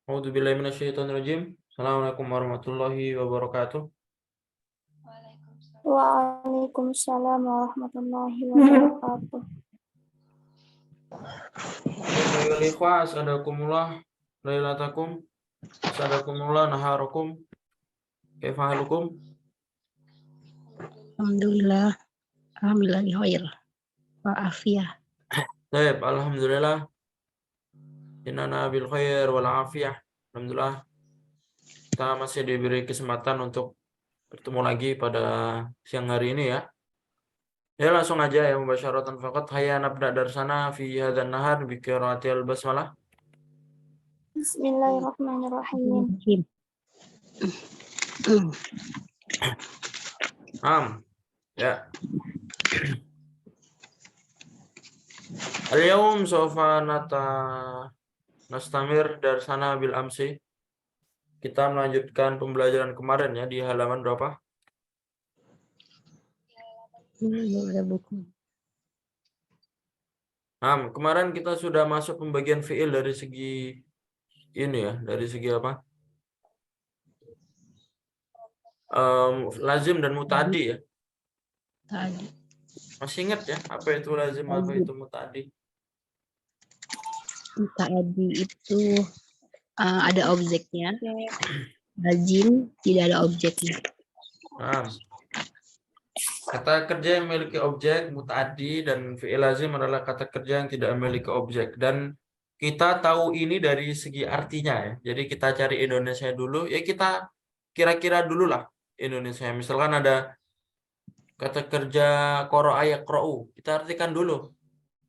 A'udzubillahi minasyaitonirrajim. Assalamualaikum warahmatullahi wabarakatuh. Waalaikumsalam warahmatullahi wabarakatuh. Ayyuhal ikhwah, as'adakumullah lailatakum, as'adakumullah naharukum. Kaifa halukum? Alhamdulillah, alhamdulillah khair wa afiyah. Baik, alhamdulillah. Innana bil khair wal afiyah. Alhamdulillah. Kita masih diberi kesempatan untuk bertemu lagi pada siang hari ini ya. Ya langsung aja ya, mubasyaratan faqat. Hayya nabda darsana fi hadzal nahar bi qiraatil basmalah. Bismillahirrahmanirrahim. Ya. Al-yawm sawfa nastamir darsana bil amsi. Kita melanjutkan pembelajaran kemarin ya di halaman berapa? Kemarin kita sudah masuk pembagian fiil dari segi ini ya, dari segi apa? Lazim dan muta'addi ya. Tadi Masih ingat ya apa itu lazim, apa itu muta'addi? itu ada objeknya. Lazim tidak ada objeknya. Kata kerja yang memiliki objek muta'addi dan fi'il lazim adalah kata kerja yang tidak memiliki objek. Dan kita tahu ini dari segi artinya ya. Jadi kita cari Indonesia dulu. Ya kita kira-kira dulu lah Indonesia. Misalkan ada kata kerja qara'a yaqra'u. Kita artikan dulu.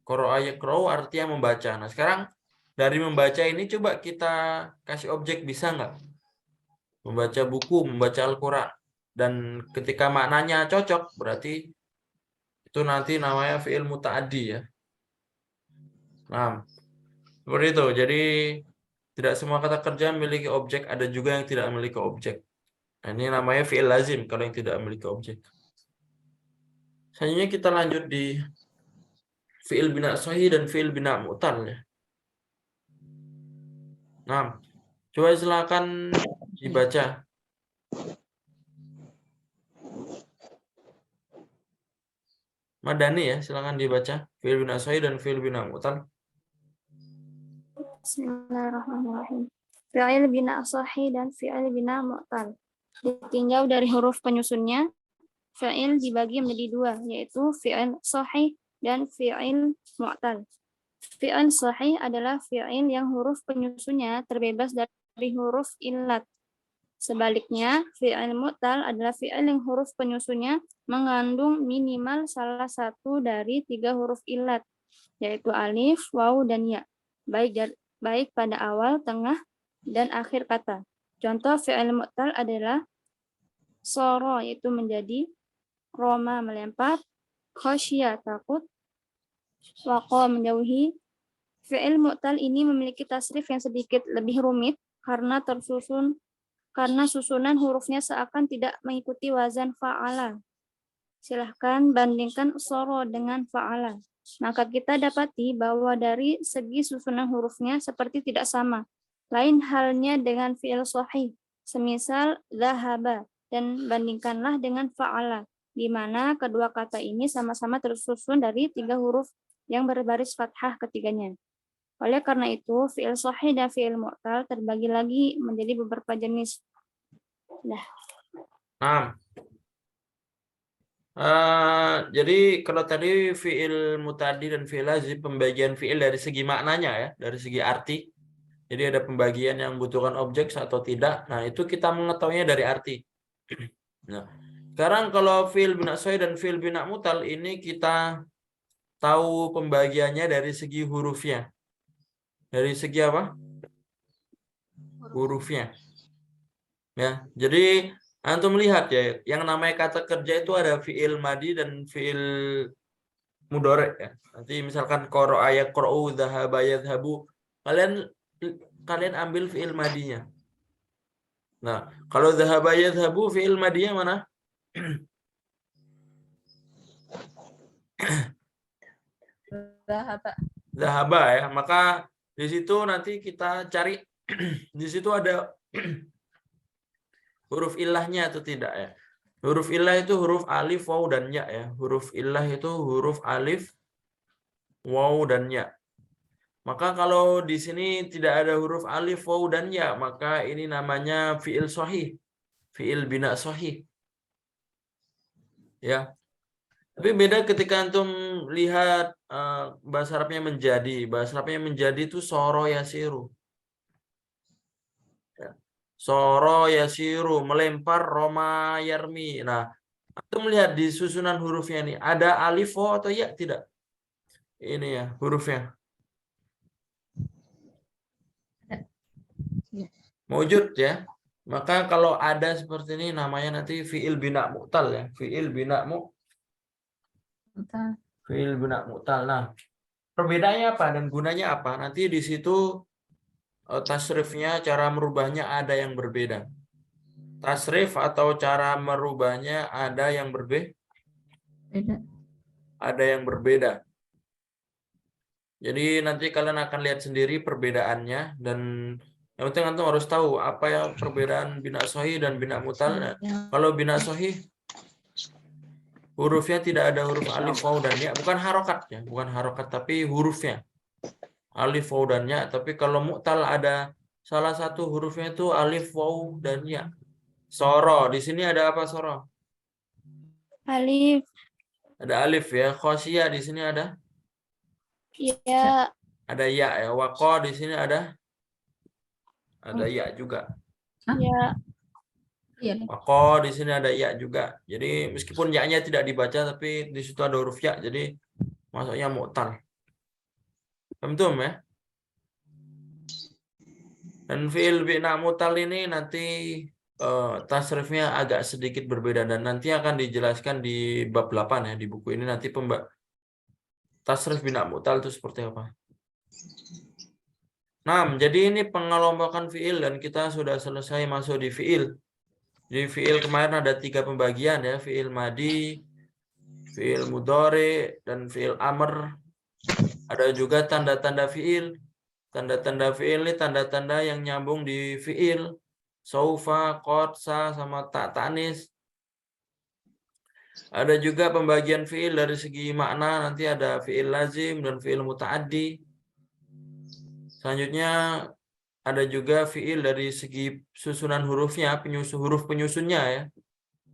Qara'a yaqra'u artinya membaca. Nah sekarang dari membaca ini coba kita kasih objek, bisa nggak? Membaca buku, membaca Al-Quran. Dan ketika maknanya cocok, berarti itu nanti namanya fi'il muta'addi ya. Nah, seperti itu. Jadi tidak semua kata kerja memiliki objek, ada juga yang tidak memiliki objek. Nah, ini namanya fi'il lazim kalau yang tidak memiliki objek. Selanjutnya kita lanjut di fi'il bina sahih dan fi'il bina mu'tal ya. Nah, coba silakan dibaca. Madani ya, silakan dibaca fi'il bina sahih dan fi'il bina mu'tal. Bismillahirrahmanirrahim. Fi'il bina sahih dan fi'il bina mu'tal. Ditinjau dari huruf penyusunnya, fi'il dibagi menjadi dua, yaitu fi'il sahih dan fi'il mu'tal. Fi'il sahih adalah fi'il yang huruf penyusunnya terbebas dari huruf illat. Sebaliknya, fi'il mu'tal adalah fi'il yang huruf penyusunnya mengandung minimal salah satu dari 3 huruf illat, yaitu alif, waw, dan ya, baik pada awal, tengah, dan akhir kata. Contoh fi'il mu'tal adalah soro, yaitu menjadi, roma melempar, khosya takut, waqa menjauhi. Fi'il mu'tal ini memiliki tasrif yang sedikit lebih rumit karena susunan hurufnya seakan tidak mengikuti wazan fa'ala. Silahkan bandingkan soro dengan fa'ala. Maka kita dapati bahwa dari segi susunan hurufnya seperti tidak sama. Lain halnya dengan fi'il sahih, semisal dhahaba, dan bandingkanlah dengan fa'ala, di mana kedua kata ini sama-sama tersusun dari 3 huruf yang berbaris fathah ketiganya. Oleh karena itu, fi'il sahih dan fi'il mu'tal terbagi lagi menjadi beberapa jenis. Jadi kalau tadi fi'il muta'addi dan fi'il lazim, pembagian fi'il dari segi maknanya ya, dari segi arti. Jadi ada pembagian yang membutuhkan objek atau tidak. Nah, itu kita mengetahuinya dari arti. Nah, sekarang kalau fi'il bina sahih dan fi'il bina mu'tal ini kita tahu pembagiannya dari segi hurufnya. Dari segi apa? Hurufnya. Ya, jadi antum lihat ya, yang namanya kata kerja itu ada fi'il madi dan fi'il mudhari ya. Nanti misalkan qara'a yaqra'u, dhahaba yadhhabu, kalian ambil fi'il madinya. Nah, kalau dhahaba yadhhabu fi'il madinya mana? Dhahaba ya, maka Di situ nanti kita cari di situ ada huruf ilahnya atau tidak ya. Huruf ilah itu huruf alif, waw, dan ya ya. Huruf ilah itu huruf alif, waw, dan ya. Maka kalau di sini tidak ada huruf alif, waw, dan ya, maka ini namanya fi'il sahih. Fi'il bina sahih. Ya. Tapi beda ketika antum lihat bahasa Arabnya menjadi. Bahasa Arabnya menjadi itu soro yasiru. Ya. Soro yasiru, melempar, roma yarmi. Nah, antum melihat di susunan hurufnya ini ada alif, waw, atau ya? Tidak. Ini ya hurufnya. Mewujud ya. Maka kalau ada seperti ini namanya nanti fi'il bina mu'tal ya. Fi'il bina fi'il bina mu'tal. Nah, perbedaannya apa dan gunanya apa? Nanti di situ tasrifnya, cara merubahnya ada yang berbeda. Tasrif atau cara merubahnya ada yang Beda. ada yang berbeda. Jadi nanti kalian akan lihat sendiri perbedaannya, dan yang penting antum harus tahu apa ya perbedaan bina sahih dan bina mutal. Nah, kalau bina sahih hurufnya tidak ada huruf alif, waw, dan ya, bukan harokat ya, bukan harokat tapi hurufnya alif, waw, dan ya. Tapi kalau mu'tal ada salah satu hurufnya itu alif, waw, dan ya. Soro, di sini ada apa soro? Alif, Ada alif ya. Khosyah di sini ada ya, ya ya. Waqo di sini ada ya juga. ya, Iya. Waqo di sini ada ya juga. Jadi meskipun ya-nya tidak dibaca tapi di situ ada huruf ya, jadi masuknya mu'tal. Paham ya? Dan fi'il bina mu'tal ini nanti tasrifnya agak sedikit berbeda, dan nanti akan dijelaskan di bab 8 ya di buku ini, nanti tasrif bina mu'tal itu seperti apa. Nah, jadi ini pengelompokan fi'il dan kita sudah selesai masuk di fi'il. Di fi'il kemarin ada 3 pembagian ya, fi'il madi, fi'il mudhari, dan fi'il amr. Ada juga tanda-tanda fi'il. Tanda-tanda fi'il ini tanda-tanda yang nyambung di fi'il. Saufa, qad, sa, sama ta ta'nis. Ada juga pembagian fi'il dari segi makna, nanti ada fi'il lazim dan fi'il muta'addi. Selanjutnya ada juga fi'il dari segi susunan hurufnya, huruf penyusunnya ya.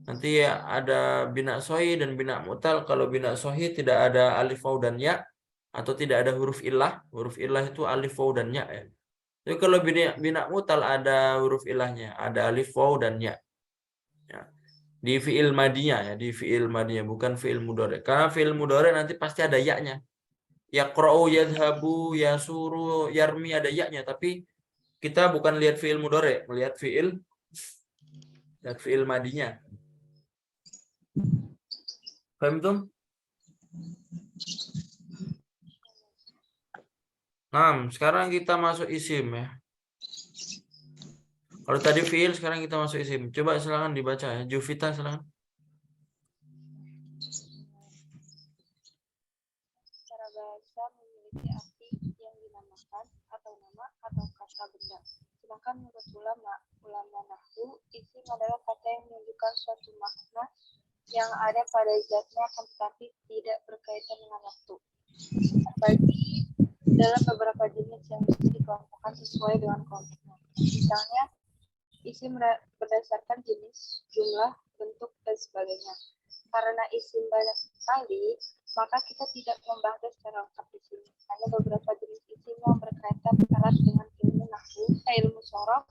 Nanti ya ada bina sahih dan bina mu'tal. Kalau bina sahih tidak ada alif, waw, dan ya, atau tidak ada huruf ilah. Huruf ilah itu alif, waw, dan ya ya. Jadi kalau bina mu'tal ada huruf ilahnya, ada alif, waw, dan ya. Ya. Di fi'il madinya ya, di fi'il madinya, bukan fi'il mudhari. Karena fi'il mudhari nanti pasti ada ya-nya. Yaqra'u, yadhhabu, yasuru, yarmi, ada ya-nya, tapi kita bukan lihat fi'il mudhari, melihat fi'il madinya. Paham tuh? Nah, sekarang kita masuk isim ya. Kalau tadi fi'il, sekarang kita masuk isim. Coba silakan dibaca ya. Juvita silakan. Secara bahasa memiliki arti yang dinamakan atau nama atau kata benda. Sedangkan menurut ulama nahwu, isim adalah kata yang menunjukkan suatu makna yang ada pada zatnya tetapi tidak berkaitan dengan waktu. Bagi dalam beberapa jenis yang bisa dikelompokkan sesuai dengan konteksnya. Misalnya, isim berdasarkan jenis, jumlah, bentuk, dan sebagainya. Karena isim banyak sekali, maka kita tidak membahas secara lengkap di sini. Hanya beberapa jenis isim yang berkaitan erat dengan ilmu nahwu, ilmu sorof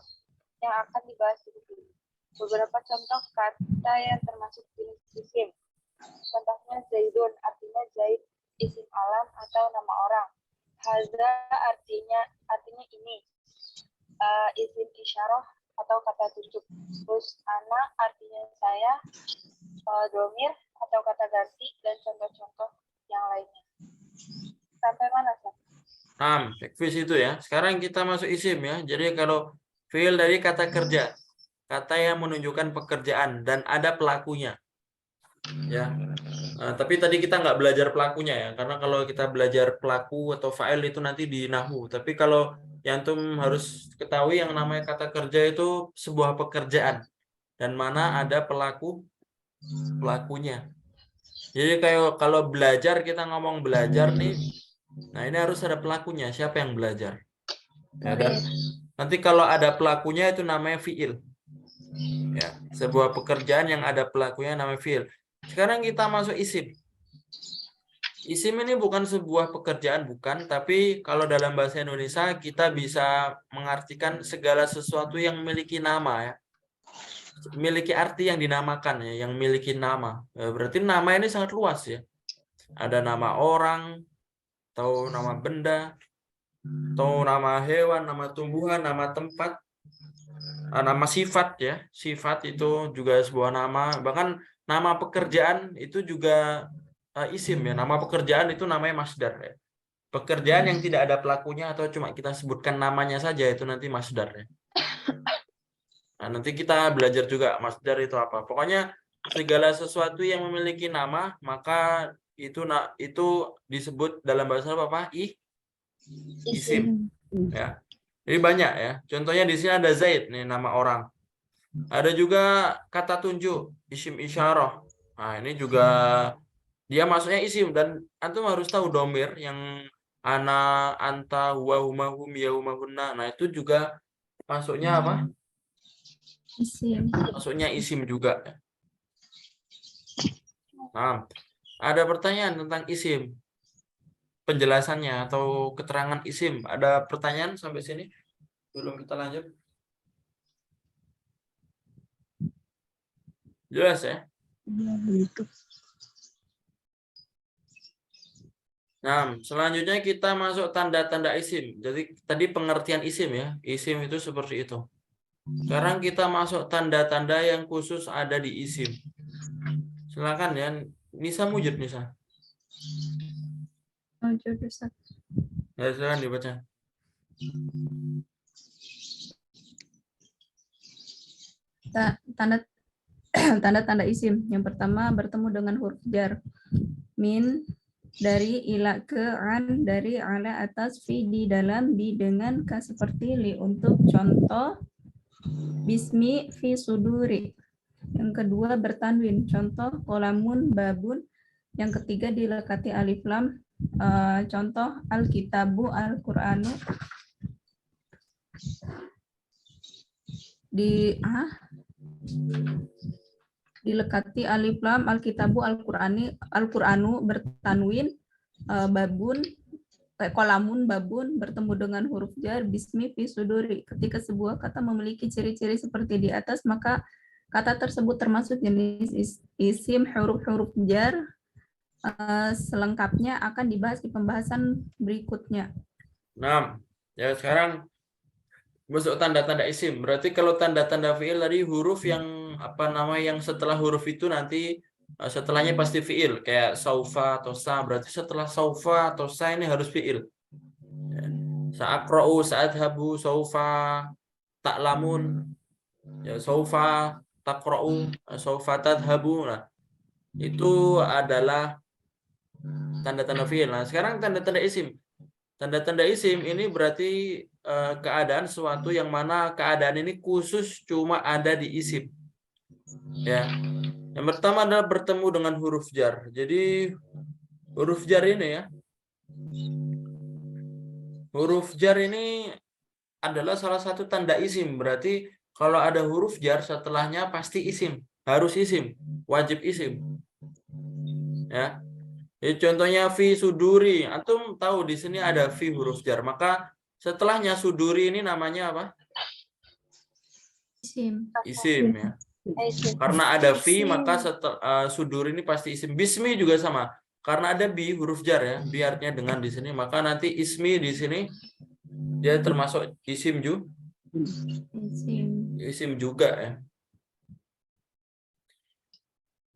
yang akan dibahas di sini. Beberapa contoh kata yang termasuk jenis isim. Contohnya Zaidun, artinya Zaid, isim alam atau nama orang. Hadza artinya ini. Isim isyarah atau kata tunjuk. Terus ana artinya saya. Domir atau kata ganti, dan contoh-contoh yang lainnya. Sampai mana, Sir? Tekvis itu ya. Sekarang kita masuk isim ya. Jadi kalau fi'il dari kata kerja, kata yang menunjukkan pekerjaan dan ada pelakunya. Ya. Nah, tapi tadi kita nggak belajar pelakunya ya, karena kalau kita belajar pelaku atau fa'il itu nanti di nahwu. Tapi kalau yang antum harus ketahui yang namanya kata kerja itu sebuah pekerjaan dan mana ada pelakunya. Jadi kayak kalau belajar kita ngomong belajar nih, nah ini harus ada pelakunya. Siapa yang belajar? Ya, dan nanti kalau ada pelakunya itu namanya fi'il. Ya, sebuah pekerjaan yang ada pelakunya namanya fi'il. Sekarang kita masuk isim. Isim ini bukan sebuah pekerjaan, bukan, tapi kalau dalam bahasa Indonesia kita bisa mengartikan segala sesuatu yang memiliki nama ya. Memiliki arti yang dinamakan ya, yang memiliki nama. Berarti nama ini sangat luas ya. Ada nama orang, atau nama benda, atau nama hewan, nama tumbuhan, nama tempat, nama sifat ya. Sifat itu juga sebuah nama, bahkan nama pekerjaan itu juga isim ya. Nama pekerjaan itu namanya masdar ya. Pekerjaan yang tidak ada pelakunya atau cuma kita sebutkan namanya saja itu nanti masdar ya. Nah, nanti kita belajar juga masdar itu apa. Pokoknya segala sesuatu yang memiliki nama maka itu disebut dalam bahasa apa? Isim ya. Jadi banyak ya. Contohnya di sini ada Zaid nih nama orang. Ada juga kata tunjuk isim isyarah. Nah, ini juga dia masuknya isim dan antum harus tahu domir yang ana, anta, huwa, huma, hum, ya, huma, hunna. Nah, itu juga masuknya apa? Isim. Masuknya isim juga. Nah, ada pertanyaan tentang isim. Penjelasannya atau keterangan isim. Ada pertanyaan sampai sini? Belum kita lanjut. Jelas ya? Ya, begitu. Nah, selanjutnya kita masuk tanda-tanda isim. Jadi tadi pengertian isim ya. Isim itu seperti itu. Sekarang kita masuk tanda-tanda yang khusus ada di isim. Silakan ya. Nisa mujud Nisa. Lanjut, Ustaz. Ya, silakan dibaca. Tanda tanda-tanda isim. Yang pertama bertemu dengan huruf jar. Min, dari, ila, ke, an, dari, ala, atas, fi, di, dalam, di, dengan, ka, seperti, li, untuk. Contoh bismi, fi, suduri. Yang kedua bertanwin. Contoh kolamun, babun. Yang ketiga dilekati alif lam. Contoh alkitabu, al-Qur'anu. Dilekati alif lam, alkitabu, al-Qur'anu bertanwin, babun, kolamun, babun bertemu dengan huruf jar, bismi, fi, suduri. Ketika sebuah kata memiliki ciri-ciri seperti di atas, maka kata tersebut termasuk jenis isim huruf-huruf jar. Selengkapnya akan dibahas di pembahasan berikutnya. Nah, ya sekarang masuk tanda-tanda isim. Berarti kalau tanda-tanda fiil tadi huruf yang yang setelah huruf itu nanti setelahnya pasti fiil kayak saufa atau sa. Berarti setelah saufa atau sa ini harus fiil. Sa'aqra'u, sa'adhabu, saufa, ta'lamun, ya saufa, taqra'u, saufa tadhabu. Nah, itu adalah tanda-tanda fiil. Nah, sekarang tanda-tanda isim. Tanda-tanda isim ini berarti keadaan suatu yang mana keadaan ini khusus cuma ada di isim. Ya. Yang pertama adalah bertemu dengan huruf jar. Jadi huruf jar ini ya. Huruf jar ini adalah salah satu tanda isim. Berarti kalau ada huruf jar setelahnya pasti isim, harus isim, wajib isim. Ya. Jadi contohnya fi suduri, antum tahu di sini ada fi huruf jar, maka setelahnya suduri ini namanya apa? Isim. Isim ya. Karena ada fi maka suduri ini pasti isim. Bismi juga sama. Karena ada bi huruf jar ya, bi artinya dengan di sini, maka nanti ismi di sini dia termasuk isim isim juga ya.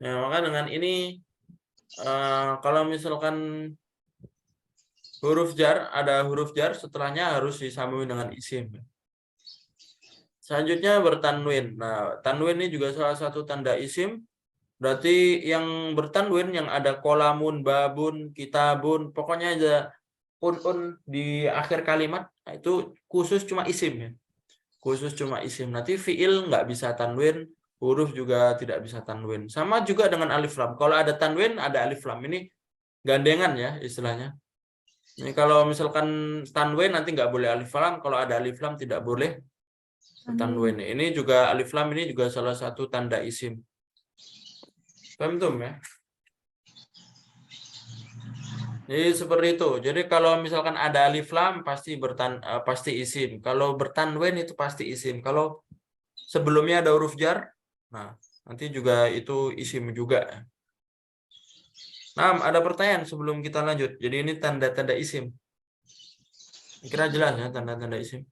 Nah, maka dengan ini kalau misalkan huruf jar, ada huruf jar setelahnya harus disambung dengan isim. Selanjutnya bertanwin. Nah, tanwin ini juga salah satu tanda isim. Berarti yang bertanwin yang ada kolamun, babun, kitabun, pokoknya ada un di akhir kalimat, nah itu khusus cuma isim ya. Khusus cuma isim. Nanti fiil nggak bisa tanwin, huruf juga tidak bisa tanwin. Sama juga dengan alif lam. Kalau ada tanwin, ada alif lam. Ini gandengan ya istilahnya. Ini kalau misalkan tanwin nanti nggak boleh alif lam. Kalau ada alif lam tidak boleh tanwin. Ini juga alif lam ini juga salah satu tanda isim. Paham tuh ya? Jadi seperti itu. Jadi kalau misalkan ada alif lam pasti pasti isim. Kalau bertanwin itu pasti isim. Kalau sebelumnya ada huruf jar, nah nanti juga itu isim juga. Nah, ada pertanyaan sebelum kita lanjut. Jadi ini tanda-tanda isim. Kira jelas ya tanda-tanda isim.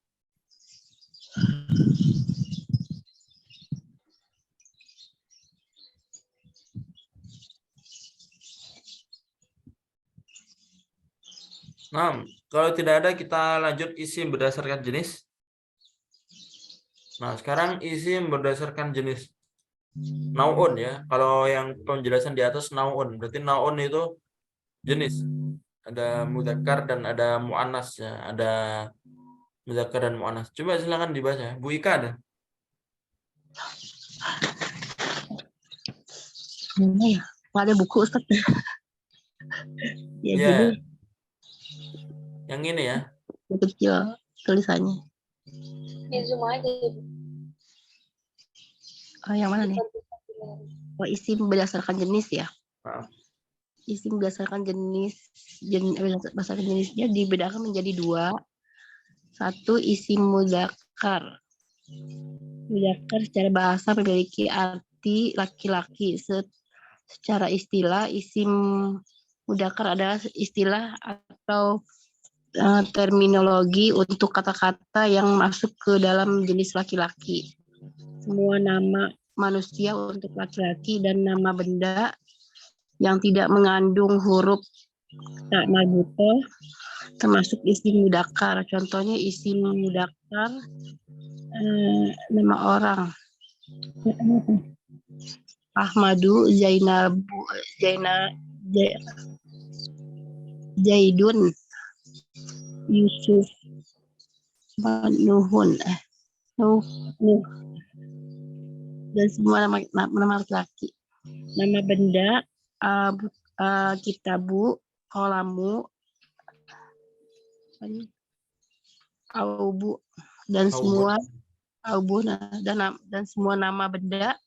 Nah, kalau tidak ada kita lanjut isim berdasarkan jenis. Nah, sekarang isim berdasarkan jenis. Naun ya. Kalau yang penjelasan di atas naun, berarti naun itu jenis. Ada mudzakkar dan ada muannas ya. Ada mudzakkar dan muannas. Coba silakan dibaca. Bu Ika ada. Mana ya? Nggak ada buku Ustaz. Ya Iya, jadi yang ini ya. kecil tulisannya. Di Zoom aja. Oh, yang mana nih? Oh, isim berdasarkan jenis ya. Nah, Isim berdasarkan berdasarkan jenisnya dibedakan menjadi dua. Satu, isim mudzakkar. Mudzakkar secara bahasa memiliki arti laki-laki. Secara istilah, isim mudzakkar adalah istilah atau terminologi untuk kata-kata yang masuk ke dalam jenis laki-laki. Semua nama manusia untuk laki-laki dan nama benda yang tidak mengandung huruf tak marbutoh termasuk isim mudzakkar. Contohnya isim mudzakkar nama orang Ahmadu, Zaidun, Yusuf, Nuhun, Nuh, dan semua nama laki-laki. Nama benda kitabu, kolamu, aubu, dan semua dan semua nama benda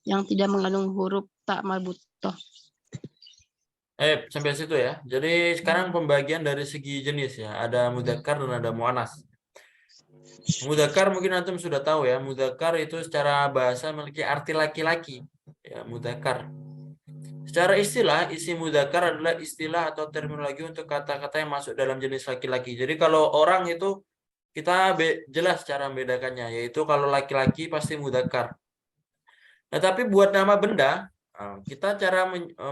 yang tidak mengandung huruf tak marbutoh. sampai situ ya. Jadi sekarang pembagian dari segi jenis ya. Ada mudzakkar dan ada muannas. Mudzakkar mungkin antum sudah tahu ya. Mudzakkar itu secara bahasa memiliki arti laki-laki. Ya, mudzakkar. Secara istilah, isim mudzakkar adalah istilah atau terminologi untuk kata-kata yang masuk dalam jenis laki-laki. Jadi kalau orang itu kita jelas cara membedakannya, yaitu kalau laki-laki pasti mudzakkar. Nah, tapi buat nama benda, kita cara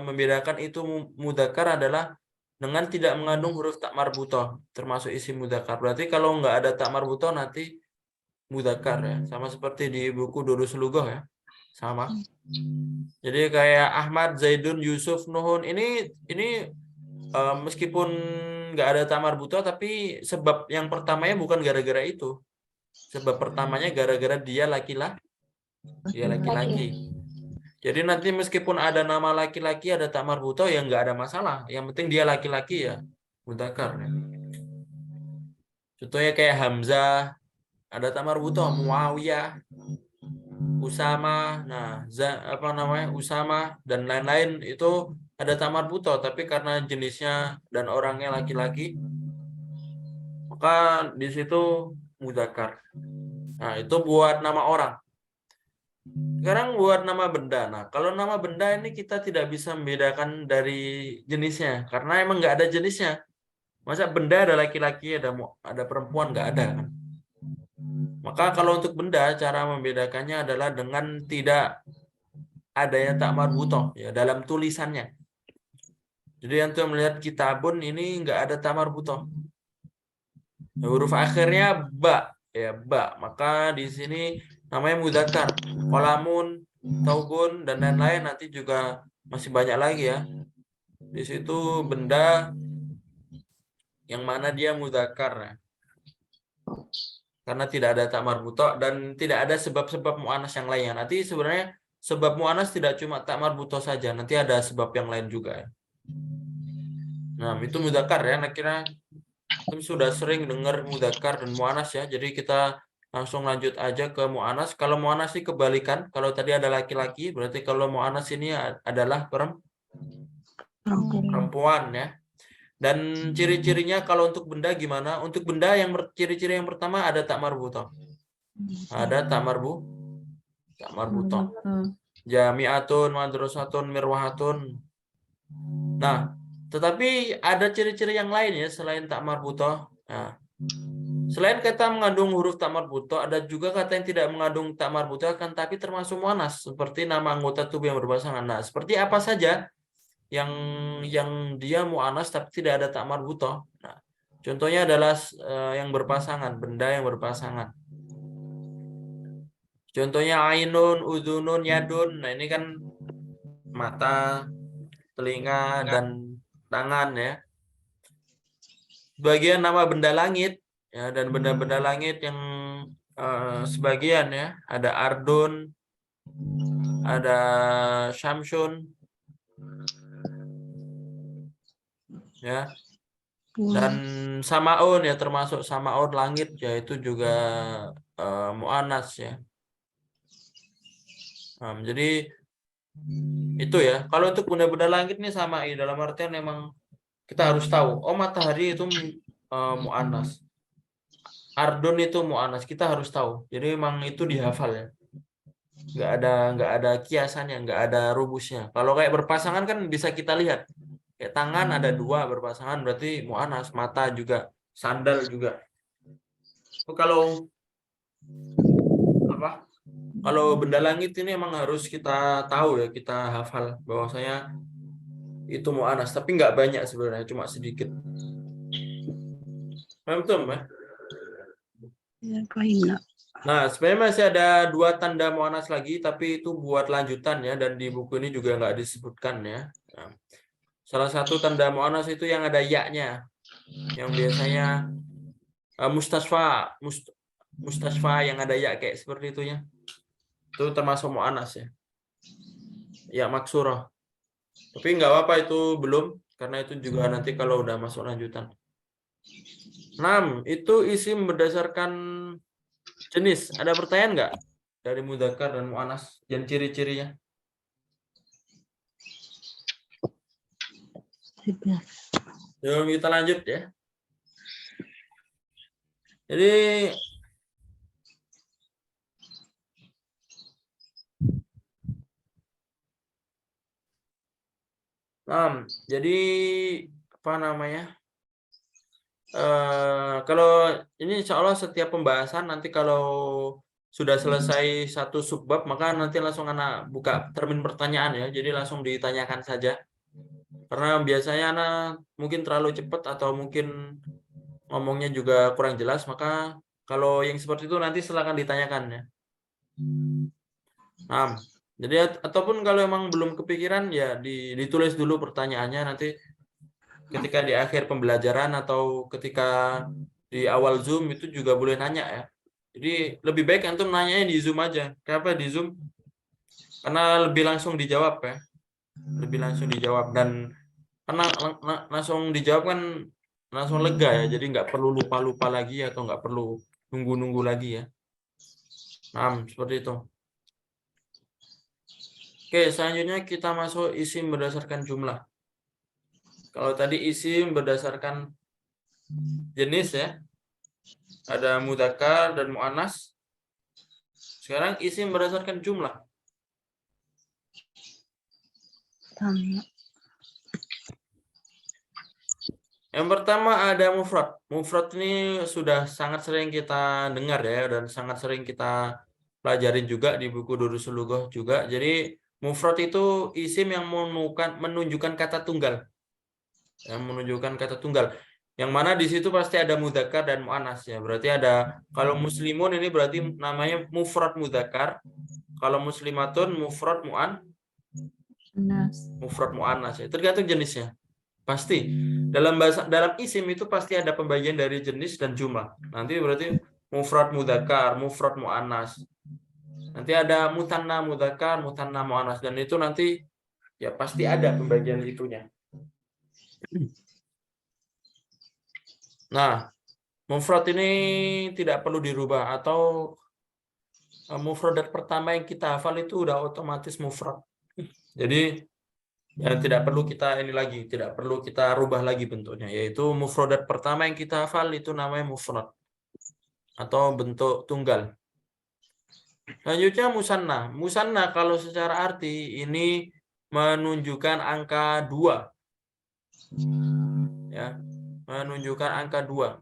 membedakan itu mudzakkar adalah dengan tidak mengandung huruf tak marbutoh, termasuk isim mudzakkar. Berarti kalau nggak ada tak marbutoh nanti mudzakkar ya, sama seperti di buku Durus Lughah ya, sama. Jadi kayak Ahmad, Zaidun, Yusuf, Nuhun ini meskipun nggak ada tak marbutoh, tapi sebab yang pertamanya bukan gara-gara itu. Sebab pertamanya gara-gara dia laki-laki. Dia laki-laki. Jadi nanti meskipun ada nama laki-laki, ada tak marbutoh, ya nggak ada masalah. Yang penting dia laki-laki ya, mudzakkar. Ya. Contohnya kayak Hamzah, ada tak marbutoh, Muawiyah, Usama, nah Usama dan lain-lain itu ada tak marbutoh, tapi karena jenisnya dan orangnya laki-laki, maka di situ mudzakkar. Nah itu buat nama orang. Sekarang buat nama benda. Nah, kalau nama benda ini kita tidak bisa membedakan dari jenisnya karena emang nggak ada jenisnya. Masa benda ada laki-laki, ada perempuan, nggak ada kan? Maka kalau untuk benda cara membedakannya adalah dengan tidak adanya tak marbutoh ya dalam tulisannya. Jadi antum melihat kitabun ini nggak ada tak marbutoh. Huruf akhirnya ba ya ba. Maka di sini namanya mudzakkar. Qalamun, taubun, dan lain-lain nanti juga masih banyak lagi ya. Di situ benda yang mana dia mudzakkar ya. Karena tidak ada tak marbuto dan tidak ada sebab-sebab mu'anas yang lainnya. Nanti sebenarnya sebab mu'anas tidak cuma tak marbuto saja, nanti ada sebab yang lain juga ya. Nah, itu mudzakkar ya. Nah, kira kita sudah sering dengar mudzakkar dan mu'anas ya. Jadi kita langsung lanjut aja ke mu'anas. Kalau mu'anas ini kebalikan. Kalau tadi ada laki-laki, berarti kalau mu'anas ini adalah perempuan ya. Dan ciri-cirinya kalau untuk benda gimana? Untuk benda yang ciri-ciri yang pertama ada tak marbuto. Ada tak marbuto. Jami'atun, madrasatun, mirwahatun. Nah, tetapi ada ciri-ciri yang lain ya selain tak marbuto. Nah, selain kata mengandung huruf tak marbuto, ada juga kata yang tidak mengandung tak marbuto kan tapi termasuk muannas seperti nama anggota tubuh yang berpasangan. Nah, seperti apa saja yang dia muannas tapi tidak ada tak marbuto. Nah, contohnya adalah yang berpasangan, benda yang berpasangan. Contohnya ainun, udhunun, yadun. Nah, ini kan mata, telinga, dan tangan ya. Sebagian nama benda langit ya, dan benda-benda langit yang sebagian ya, ada ardun, ada syamsun ya, dan samaun ya, termasuk samaun langit ya, itu juga mu'anas ya. Nah, jadi itu ya. Kalau untuk benda-benda langit ini sama ya, dalam artian memang kita harus tahu. Oh, matahari itu mu'anas. Ardun itu mu'anas. Kita harus tahu. Jadi memang itu dihafal ya. Nggak ada kiasannya, nggak ada rumusnya. Kalau kayak berpasangan kan bisa kita lihat. Kayak tangan ada 2 berpasangan berarti mu'anas. Mata juga, sandal juga. Kalau apa? Kalau benda langit ini emang harus kita tahu ya, kita hafal bahwasanya itu mu'anas, tapi nggak banyak sebenarnya, cuma sedikit. Paham tuh, Mbak? Nah, sebenarnya masih ada 2 tanda mu'anas lagi, tapi itu buat lanjutan ya, dan di buku ini juga nggak disebutkan ya. Nah, salah satu tanda mu'anas itu yang ada ya-nya, yang biasanya mustasfa yang ada ya kayak seperti itu ya. Itu termasuk mu'anas ya. Ya maksurah. Tapi nggak apa-apa itu belum, karena itu juga nanti kalau udah masuk lanjutan. 6. Itu isim berdasarkan jenis. Ada pertanyaan nggak dari mudzakkar dan mu'anas dan ciri-cirinya? Yuk kita lanjut ya. Jadi jadi apa namanya? Kalau ini insya Allah setiap pembahasan nanti kalau sudah selesai satu subbab maka nanti langsung anak buka termin pertanyaan ya. Jadi langsung ditanyakan saja. Karena biasanya anak mungkin terlalu cepat atau mungkin ngomongnya juga kurang jelas, maka kalau yang seperti itu nanti silakan ditanyakan ya. Jadi ataupun kalau emang belum kepikiran ya ditulis dulu pertanyaannya, nanti ketika di akhir pembelajaran atau ketika di awal Zoom itu juga boleh nanya ya. Jadi lebih baik antum nanyanya di Zoom aja. Kenapa di Zoom? Karena lebih langsung dijawab ya. Lebih langsung dijawab, dan karena langsung dijawab kan langsung lega ya. Jadi nggak perlu lupa-lupa lagi atau nggak perlu nunggu-nunggu lagi ya. Seperti itu. Oke, selanjutnya kita masuk isim berdasarkan jumlah. Kalau tadi isim berdasarkan jenis ya, ada mudzakkar dan mu'annas. Sekarang isim berdasarkan jumlah. Yang pertama ada mufrad. Mufrad ini sudah sangat sering kita dengar ya, dan sangat sering kita pelajarin juga di buku Durusul Lughah juga. Jadi mufrad itu isim yang menunjukkan kata tunggal. Yang menunjukkan kata tunggal. Yang mana di situ pasti ada mudzakkar dan muannas ya. Berarti ada, kalau muslimun ini berarti namanya mufrad mudzakkar. Kalau muslimatun mufrad muannas ya. Tergantung jenisnya. Pasti dalam isim itu pasti ada pembagian dari jenis dan jumlah. Nanti berarti mufrad mudzakkar, mufrad muannas. Nanti ada mutanna mudzakkar, mutanna muannas, dan itu nanti ya pasti ada pembagian itunya. Nah, mufrad ini tidak perlu dirubah, atau mufradat pertama yang kita hafal itu udah otomatis mufrad. Jadi ya tidak perlu kita ini lagi, tidak perlu kita rubah lagi bentuknya, yaitu mufradat pertama yang kita hafal itu namanya mufrad atau bentuk tunggal. Selanjutnya musanna. Musanna kalau secara arti ini menunjukkan angka 2. Ya, menunjukkan angka 2.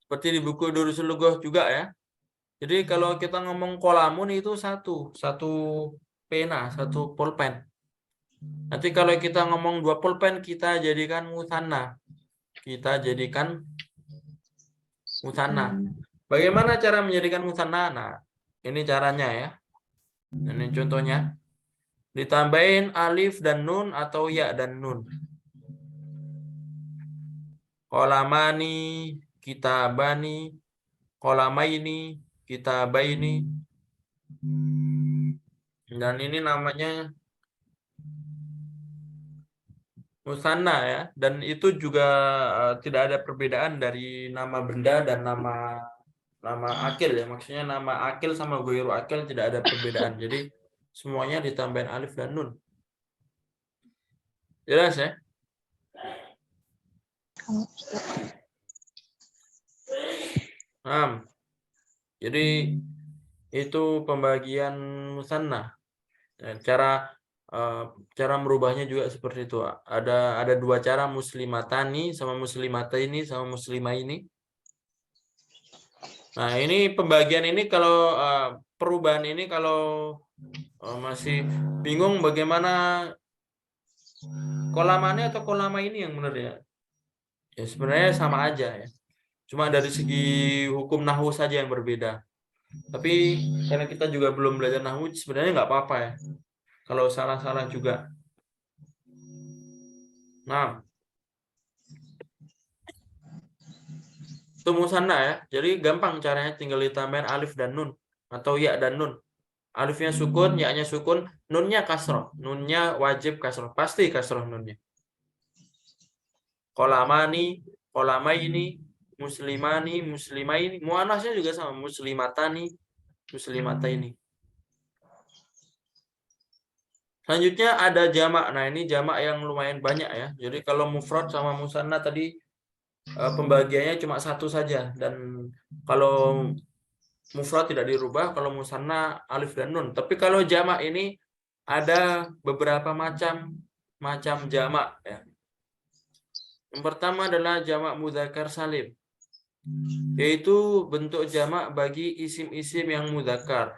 Seperti di buku Durusul Lughah juga ya. Jadi kalau kita ngomong kolamun itu satu pena, satu pulpen. Nanti kalau kita ngomong 2 pulpen, kita jadikan musanna. Kita jadikan musanna. Bagaimana cara menjadikan musanna? Nah, ini caranya ya. Ini contohnya. Ditambahin alif dan nun atau ya dan nun. Kolamani, kitabani, kolamaini, kitabaini. Dan ini namanya musanna ya. Dan itu juga tidak ada perbedaan dari nama benda dan nama akil ya. Maksudnya nama akil sama ghairu akil tidak ada perbedaan. Jadi semuanya ditambahin alif dan nun. Jelas ya? Jadi itu pembagian musanna. Cara merubahnya juga seperti itu. Ada 2 cara, muslimatani sama muslimataini sama muslimaini. Nah, ini pembagian ini kalau perubahan ini kalau masih bingung bagaimana kolamane atau kolama ini yang benar ya. Ya sebenarnya sama aja ya. Cuma dari segi hukum nahwu saja yang berbeda. Tapi karena kita juga belum belajar nahwu, sebenarnya nggak apa-apa ya. Kalau salah-salah juga. Nah, itu musanna ya. Jadi gampang caranya, tinggal ditambahin alif dan nun atau ya dan nun. Alifnya sukun, ya-nya sukun, nunnya kasroh. Nunnya wajib kasroh, pasti kasroh nunnya. Kolamani, kolamaini, muslimani, muslimaini, muannasnya juga sama, muslimatani, muslimataini. Selanjutnya ada jamak. Nah, ini jamak yang lumayan banyak ya. Jadi kalau mufrad sama musanna tadi pembagiannya cuma satu saja, dan kalau mufrad tidak dirubah, kalau musanna alif dan nun. Tapi kalau jamak ini ada beberapa macam jamak ya. Yang pertama adalah jamak mudzakkar salim, yaitu bentuk jamak bagi isim-isim yang mudzakkar.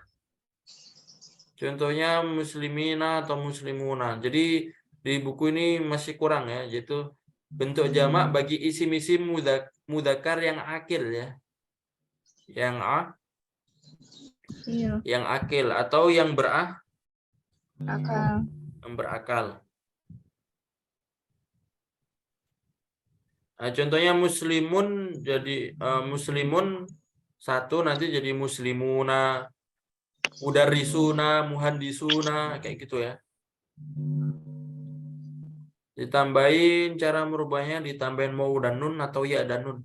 Contohnya muslimina atau muslimuna. Jadi di buku ini masih kurang ya, yaitu bentuk jamak bagi isim-isim mudzakkar yang akil ya. Yang akil atau yang berakal. Nah, contohnya muslimun jadi muslimun satu nanti jadi muslimuna, mudarrisuna, muhandisuna, kayak gitu ya. Ditambahin, cara merubahnya ditambahin mau dan nun atau ya dan nun.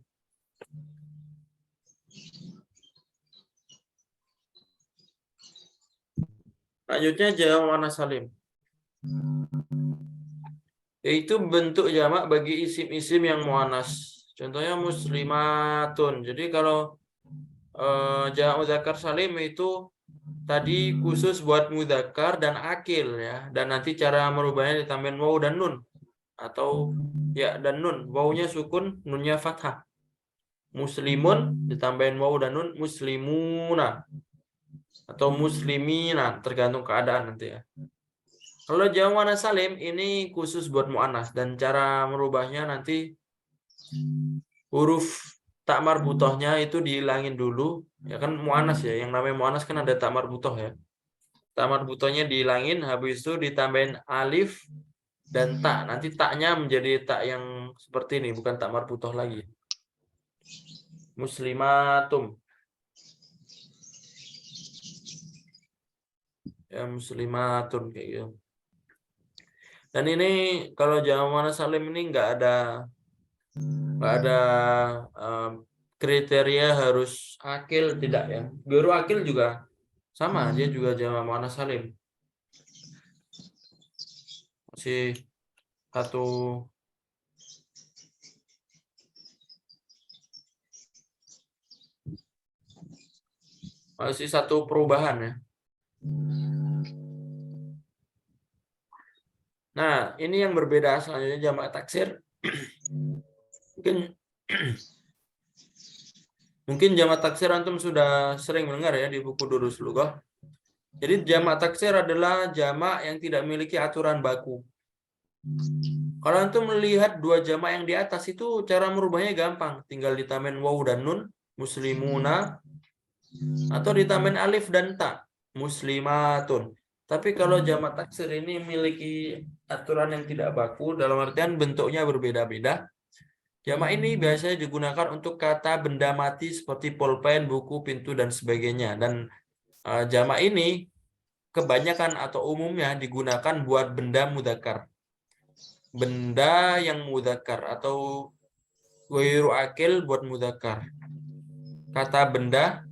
Lanjutnya jamak muannats salim, yaitu bentuk jamak bagi isim-isim yang muannats. Contohnya muslimatun. Jadi kalau jamak mudzakkar salim itu tadi khusus buat mudzakkar dan akil ya. Dan nanti cara merubahnya ditambahin waw dan nun atau ya dan nun. Wawnya sukun, nunnya fathah. Muslimun ditambahin waw dan nun, muslimuna atau muslimina, tergantung keadaan nanti ya. Kalau jamak muannas salim ini khusus buat muannas dan cara merubahnya nanti huruf tak marbutohnya itu dihilangin dulu. Ya kan muannas ya, yang namanya muannas kan ada tak marbutoh ya. Tak marbutohnya dihilangin, habis itu ditambahin alif dan tak. Nanti taknya menjadi tak yang seperti ini, bukan tak marbutoh lagi. Muslimatum. Ya, muslimatun kayak gitu. Dan ini kalau jamak muannas salim ini nggak ada kriteria harus akil, tidak ya. Guru akil juga sama, dia juga jamak muannas salim. Masih satu perubahan ya. Nah, ini yang berbeda selanjutnya jamak taksir. Mungkin jamak taksir antum sudah sering mendengar ya di buku Durus Lughah. Jadi jamak taksir adalah jamak yang tidak memiliki aturan baku. Kalau antum melihat dua jamak yang di atas itu cara merubahnya gampang, tinggal ditambahin waw dan nun, muslimuna, atau ditambahin alif dan ta, muslimatun. Tapi kalau jamak taksir ini memiliki aturan yang tidak baku, dalam artian bentuknya berbeda-beda. Jamak ini biasanya digunakan untuk kata benda mati seperti pulpen, buku, pintu, dan sebagainya. Dan jamak ini kebanyakan atau umumnya digunakan buat benda mudzakkar. Benda yang mudzakkar atau ghairu akil buat mudzakkar. Kata benda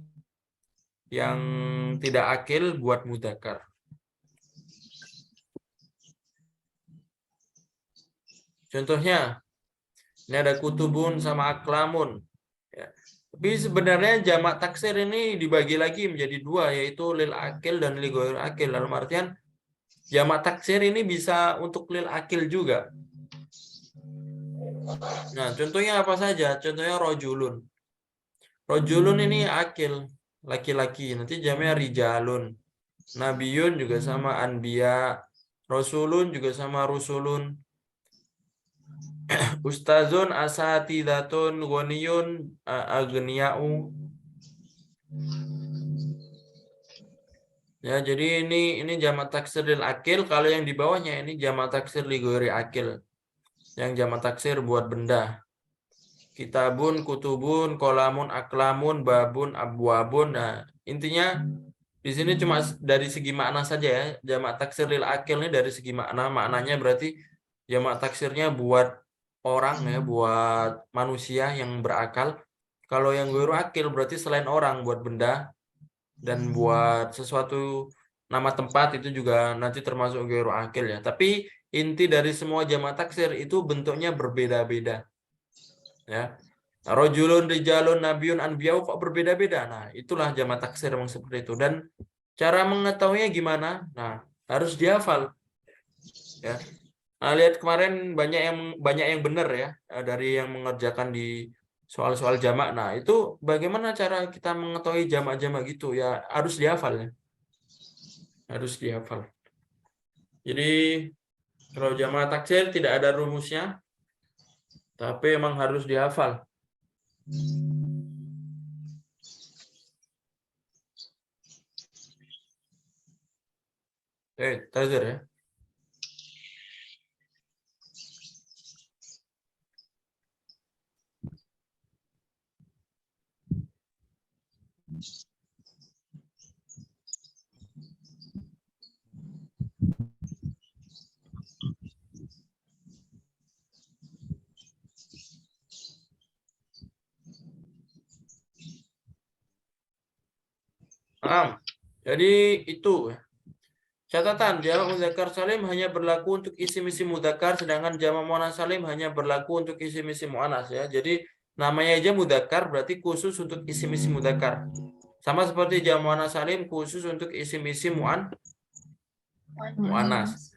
yang tidak akil buat mudzakkar. Contohnya, ini ada kutubun sama aklamun. Ya. Tapi sebenarnya jamak taksir ini dibagi lagi menjadi dua, yaitu lil akil dan lil ghair akil. Dalam artian jamak taksir ini bisa untuk lil akil juga. Nah, contohnya apa saja? Contohnya rojulun. Rojulun ini akil, laki-laki. Nanti jamaknya rijalun. Nabiyun juga sama anbiya. Rasulun juga sama rusulun. Ustazun asatidatun ghaniyun aghniya'u. Ya, jadi ini jamak taksir lil akil. Kalau yang di bawahnya ini jamak taksir li ghairi akil. Yang jamak taksir buat benda. Kitabun, kutubun, kolamun, aklamun, babun, abwabun. Nah, intinya di sini cuma dari segi makna saja ya. Jamak taksir lil akil ini dari segi makna. Maknanya berarti jamak taksirnya buat orang ya, buat manusia yang berakal. Kalau yang ghairu akil berarti selain orang, buat benda dan buat sesuatu nama tempat itu juga nanti termasuk ghairu akil ya. Tapi inti dari semua jamak taksir itu bentuknya berbeda-beda. Ya. Rojulun, rijalun, nabiyun, anbiyau kok berbeda-beda. Nah, itulah jamak taksir memang seperti itu. Dan cara mengetahuinya gimana? Nah, harus dihafal. Ya. Nah, lihat kemarin banyak yang benar ya dari yang mengerjakan di soal-soal jamak. Nah, itu bagaimana cara kita mengetahui jamak-jamak gitu? Ya, harus dihafal ya. Harus dihafal. Jadi, kalau jamak taksir tidak ada rumusnya, tapi emang harus dihafal. Tazir ya. Jadi itu catatan, jamak mudzakkar salim hanya berlaku untuk isim-isim mudzakkar, sedangkan jamak muannas salim hanya berlaku untuk isim-isim muannas ya. Jadi namanya aja mudzakkar berarti khusus untuk isim-isim mudzakkar. Sama seperti jamak muannas salim khusus untuk isim-isim muannas.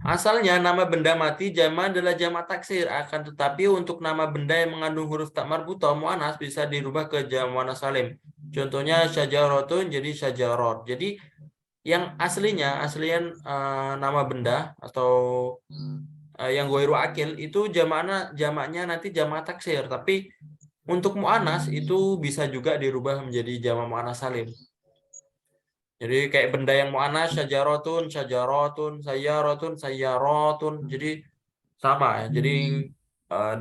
Asalnya nama benda mati jamak adalah jamak taksir, akan tetapi untuk nama benda yang mengandung huruf tak marbutah muannas bisa dirubah ke jamak muannas salim. Contohnya syajaratun jadi syajarot. Jadi yang aslinya nama benda atau yang goiru akil itu jamaknya nanti jamak taksir, tapi untuk mu'anas itu bisa juga dirubah menjadi jamak mu'anas salim. Jadi kayak benda yang mu'anas syajaratun, sayyaratun. Jadi sama ya. Jadi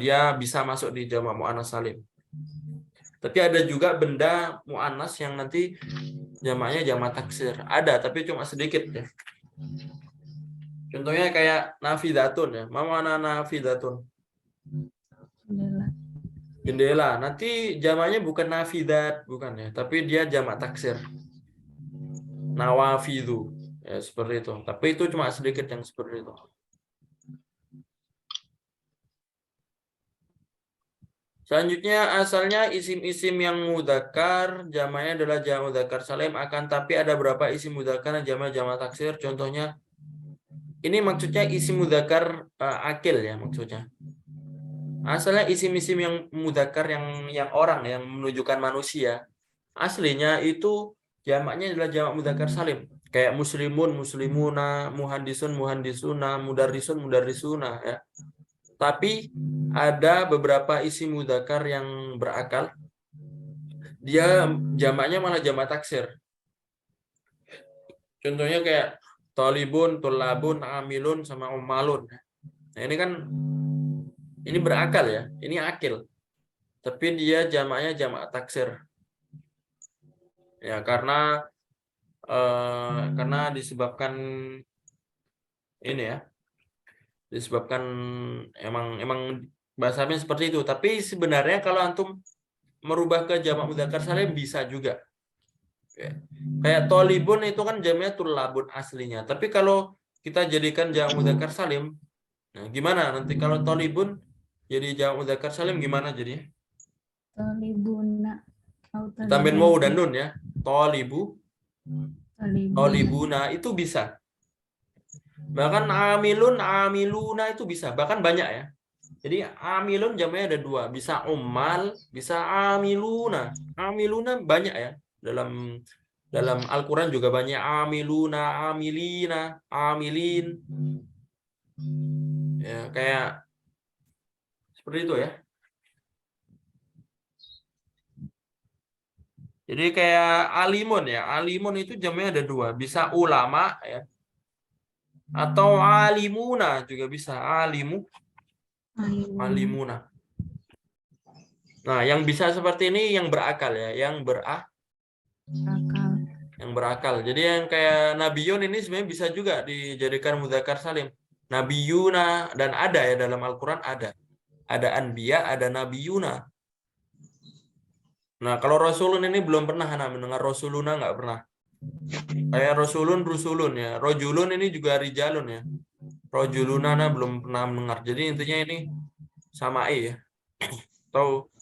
dia bisa masuk di jamak mu'anas salim. Tapi ada juga benda mu'anas yang nanti jamaknya jamak taksir. Ada, tapi cuma sedikit ya. Contohnya kayak nafidatun ya. Mana nafidatun? Jendela. Jendela. Nanti jamaknya bukan nafidat, bukan ya. Tapi dia jamak taksir. Nawafidhu. Ya, seperti itu. Tapi itu cuma sedikit yang seperti itu. Selanjutnya asalnya isim-isim yang mudzakkar jamaknya adalah jamak mudzakkar salim, akan tapi ada berapa isim mudzakkar yang jamak taksir. Contohnya ini maksudnya isim mudzakkar akil ya maksudnya. Asalnya isim-isim yang mudzakkar yang orang yang menunjukkan manusia. Aslinya itu jamaknya adalah jamak mudzakkar salim. Kayak muslimun, muslimuna, muhandisun, muhandisuna, mudarrisun, mudarrisuna ya. Tapi ada beberapa isim mudzakkar yang berakal. Dia jamaknya malah jamak taksir. Contohnya kayak tolibun, tulabun, amilun, sama umalun. Nah, ini berakal ya. Ini akil. Tapi dia jamaknya jamak taksir. Ya, karena disebabkan ini ya. Disebabkan emang bahasanya seperti itu. Tapi sebenarnya kalau antum merubah ke jamak mudzakkar salim bisa juga. Kayak tolibun itu kan jamaknya tulabun aslinya. Tapi kalau kita jadikan jamak mudzakkar salim, nah gimana nanti kalau tolibun jadi jamak mudzakkar salim gimana jadinya? Tolibuna. Tambahin waw dan nun ya. Tolibu, Tolibuna. tolibuna itu bisa. Bahkan amiluna itu bisa. Bahkan banyak ya. Jadi amilun jamaknya ada dua. Bisa ummal, bisa amiluna. Amiluna banyak ya. Dalam Al-Quran juga banyak amiluna, amilina, amilin. Ya, kayak seperti itu ya. Jadi kayak alimun ya. Alimun itu jamaknya ada dua. Bisa ulama ya. Atau alimuna juga bisa. Alimuna. Nah, yang bisa seperti ini yang berakal ya. Yang berakal. Jadi yang kayak nabiyun ini sebenarnya bisa juga dijadikan mudzakkar salim. Nabiyuna, dan ada ya dalam Al-Quran ada. Ada anbiya, ada nabiyuna. Nah, kalau rasulun ini belum pernah mendengar rasuluna, nggak pernah. Kayak rasulun ya. Rojulun ini juga rijalun ya. Rojulunana belum pernah mendengar. Jadi intinya ini sama'i ya. Atau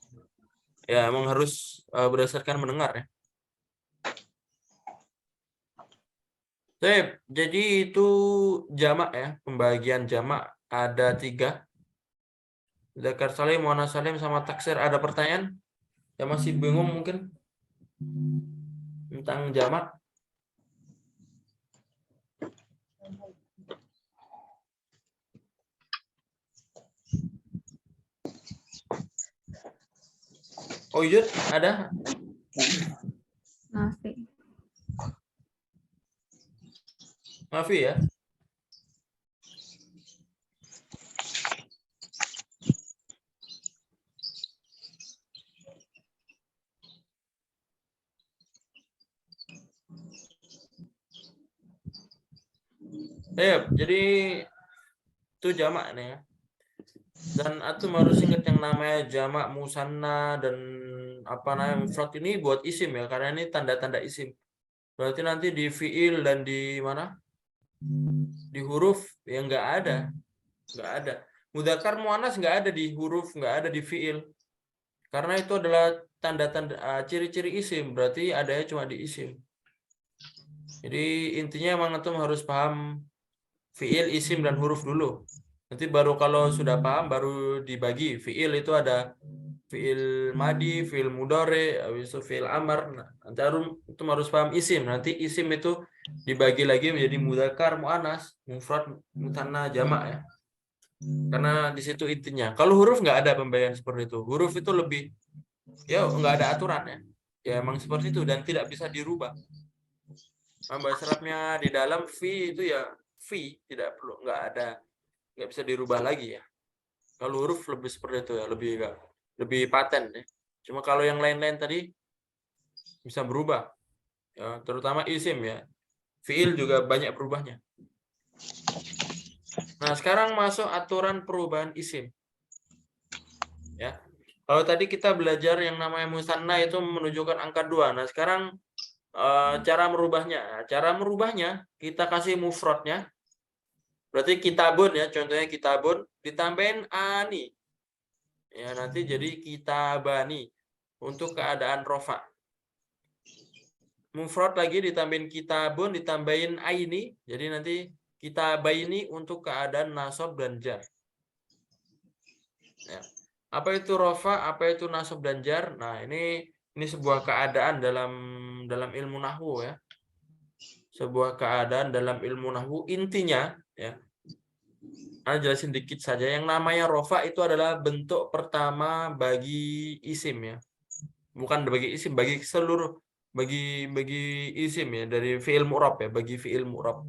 ya emang harus berdasarkan mendengar ya. Jadi itu jamak ya. Pembagian jamak ada 3. Dzakar salim, muannas salim, sama taksir. Ada pertanyaan? Yang masih bingung mungkin tentang jamak? Oh iya, ada? Maafi ya. Jadi itu jamak nih ya. Dan antum harus ingat yang namanya jamak musanna dan mufrad ini buat isim ya, karena ini tanda-tanda isim. Berarti nanti di fiil dan di mana? Di huruf yang nggak ada. Mudzakkar muannas nggak ada di huruf, nggak ada di fiil. Karena itu adalah tanda-tanda ciri-ciri isim, berarti adanya cuma di isim. Jadi intinya emang antum harus paham fiil, isim, dan huruf dulu. Nanti baru kalau sudah paham baru dibagi. Fiil itu ada fiil madi, fiil mudhari, habis itu fiil amar. Nah, nanti itu harus paham isim. Nanti isim itu dibagi lagi menjadi mudzakkar, muannas, mufrad, mutsanna, jamak ya. Karena di situ intinya. Kalau huruf nggak ada pembagian seperti itu. Huruf itu lebih ya nggak ada aturan ya. Ya emang seperti itu dan tidak bisa dirubah. Nah, bahasa Arabnya di dalam fi itu ya fi, tidak perlu, nggak bisa dirubah lagi ya. Kalau huruf lebih seperti itu ya, lebih paten ya. Cuma kalau yang lain-lain tadi bisa berubah. Ya, terutama isim ya. Fiil juga banyak berubahnya. Nah, sekarang masuk aturan perubahan isim. Ya. Kalau tadi kita belajar yang namanya musanna itu menunjukkan angka 2. Nah, sekarang cara merubahnya. Cara merubahnya kita kasih mufradnya. Berarti kitabun ya, contohnya kitabun ditambahin ani. Ya, nanti jadi kitabani untuk keadaan rofa. Mufrad lagi ditambahin kitabun ditambahin aini. Jadi nanti kitabaini untuk keadaan nasab dan jar. Ya. Apa itu rofa, apa itu nasab dan jar? Nah, ini sebuah keadaan dalam ilmu nahwu ya. Sebuah keadaan dalam ilmu nahwu intinya ya. Saya jelasin dikit saja. Yang namanya rofa itu adalah bentuk pertama bagi isim ya. Bukan bagi isim, bagi seluruh bagi isim ya, dari fi'il mu'rab ya, bagi fi'il mu'rab.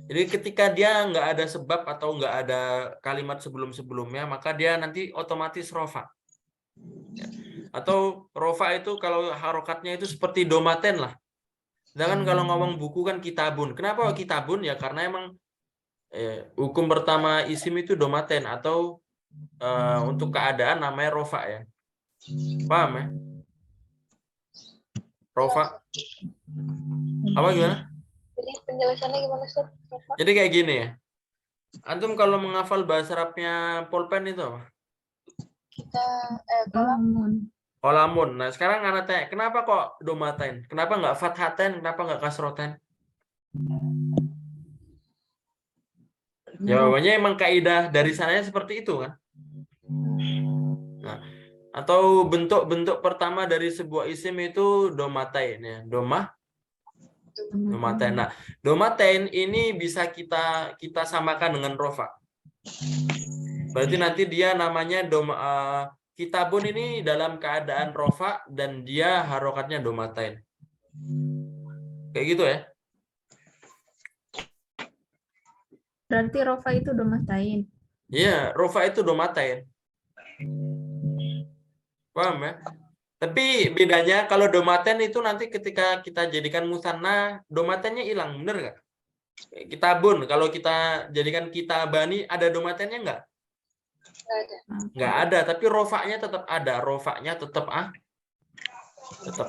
Jadi ketika dia nggak ada sebab atau nggak ada kalimat sebelum-sebelumnya, maka dia nanti otomatis rofa. Ya. Atau rofa itu kalau harokatnya itu seperti domaten lah. Sedangkan kalau ngomong buku kan kitabun. Kenapa kitabun? Ya karena emang hukum pertama isim itu domaten atau untuk keadaan namanya rofa ya. Paham ya? Rofa. Apa gimana? Jadi penjelasannya gimana Ustaz? Bapak? Jadi kayak gini ya. Antum kalau menghafal bahasa Arabnya pulpen itu apa? Kita kolam Qalamun. Nah, sekarang anak tanya, kenapa kok domaten? Kenapa nggak fathaten? Kenapa nggak kasroten? Jawabannya emang kaidah dari sananya seperti itu kan? Nah, atau bentuk-bentuk pertama dari sebuah isim itu domatain ya. Domaten. Nah, domaten ini bisa kita samakan dengan rofa. Berarti nanti dia namanya kitabun ini dalam keadaan rofa dan dia harokatnya domaten. Kayak gitu ya. Berarti rofa itu domatain. Iya, rofa itu domaten. Paham ya? Tapi bedanya kalau domaten itu nanti ketika kita jadikan musanna, domatennya hilang, bener nggak? Kitabun, kalau kita jadikan kitabani, ada domatennya nggak? nggak ada. Nggak ada, tapi rofaknya tetap ada. Rofaknya tetap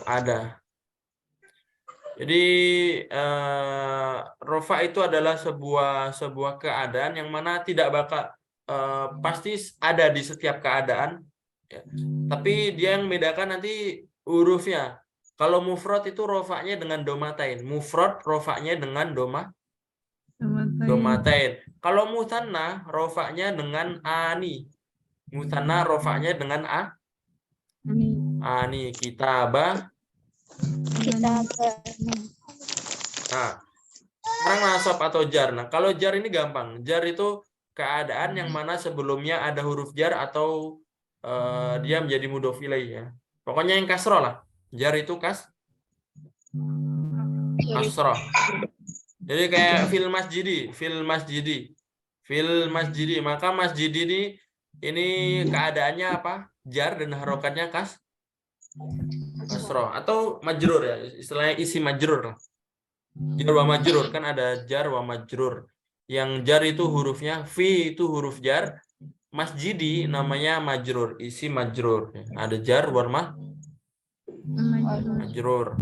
ada. Jadi rofa itu adalah sebuah keadaan yang mana tidak bakal pasti ada di setiap keadaan. Ya. Tapi dia yang membedakan nanti hurufnya. Kalau mufrad itu rofaknya dengan domatain. Mufrad rofaknya dengan domatain. Kalau musanna rofaknya dengan ani. Musanna rofaknya dengan ani. Kitabah. Nah, sekarang nasab atau jar. Nah, kalau jar ini gampang. Jar itu keadaan yang mana sebelumnya ada huruf jar atau dia menjadi mudhof ilaih ya. Pokoknya yang kasroh lah. Jar itu kasroh. Jadi kayak fil masjidi. Maka masjidi ini keadaannya apa? Jar dan harokatnya kasroh atau majrur ya. Istilahnya isi majrur lah. Jar wa majrur kan ada jar wa majrur. Yang jar itu hurufnya fi itu huruf jar. Masjidi namanya majrur, isi majrur. Ada jar wa majrur.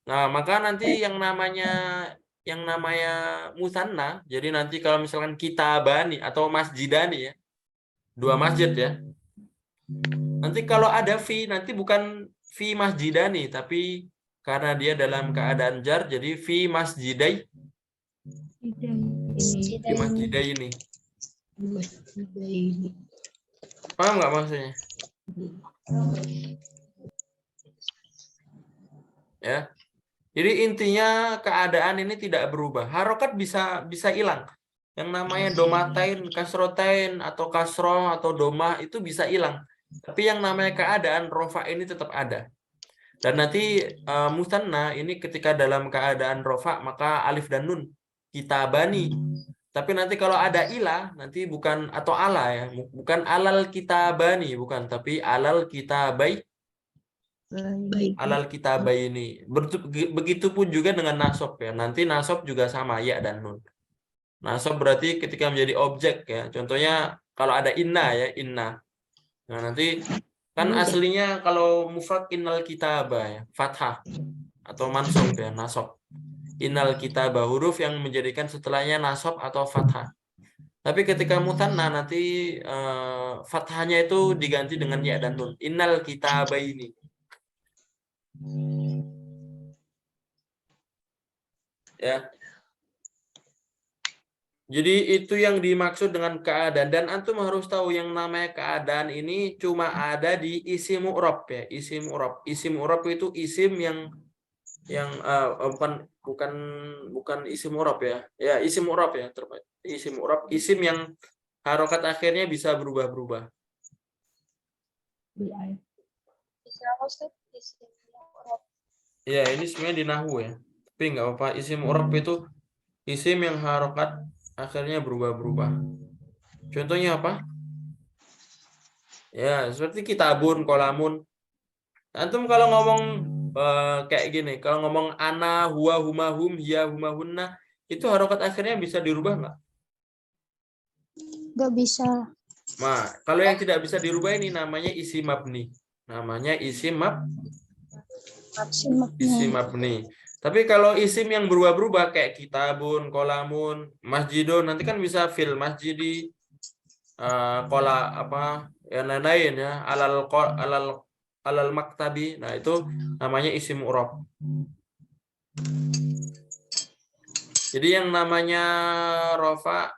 Nah, maka nanti yang namanya musanna, jadi nanti kalau misalkan kitabani atau masjidani ya. Dua masjid ya. Nanti kalau ada fi nanti bukan fi masjidani tapi karena dia dalam keadaan jar jadi fi masjidai. Fi masjidai ini. Paham nggak maksudnya? Ya. Jadi intinya keadaan ini tidak berubah. Harokat bisa hilang. Yang namanya domatain, kasrotain, atau kasroh, atau domah itu bisa hilang. Tapi yang namanya keadaan rofa ini tetap ada. Dan nanti musanna ini ketika dalam keadaan rofa maka alif dan nun kita bani. Tapi nanti kalau ada ilah nanti bukan atau ala ya, bukan alal kita bani, bukan, tapi alal kita baik. Baik. Alal kitabah ini. Begitupun juga dengan nasob ya. Nanti nasob juga sama ya dan nun. Nasob berarti ketika menjadi objek ya. Contohnya kalau ada inna ya, inna. Nah, nanti kan aslinya kalau mufrad innal kitabah ya, fathah atau mansub ya, nasob. Innal kitabah, huruf yang menjadikan setelahnya nasob atau fathah. Tapi ketika mutanna nanti fathahnya itu diganti dengan ya dan nun. Innal kitabah ini. Ya. Jadi itu yang dimaksud dengan keadaan, dan antum harus tahu yang namanya keadaan ini cuma ada di isim mu'rab ya, isim mu'rab. Isim mu'rab itu isim yang bukan isim mu'rab ya. Ya, isim mu'rab ya, isim mu'rab, isim yang harokat akhirnya bisa berubah-berubah. Isim apa, Ustaz? Isim mu'rab. Ya, ini sebenarnya di nahwu ya. Tapi nggak apa-apa, isim mu'rab itu isim yang harokat akhirnya berubah-berubah. Contohnya apa? Ya, seperti kitabun, kolamun. Antum kalau ngomong kayak gini, kalau ngomong ana, huwa, huma, hum, hiya, huma, hunna, itu harokat akhirnya bisa dirubah nggak? Nggak bisa. Nah, kalau yang tidak bisa dirubah ini namanya isim mabni. Namanya isim mabni. Tapi kalau isim yang berubah-berubah kayak kitabun, kolamun, masjidun, nanti kan bisa fil masjidi, kola apa yang lain-lain ya, alal maktabi. Nah, itu namanya isim mu'rab. Jadi yang namanya rofa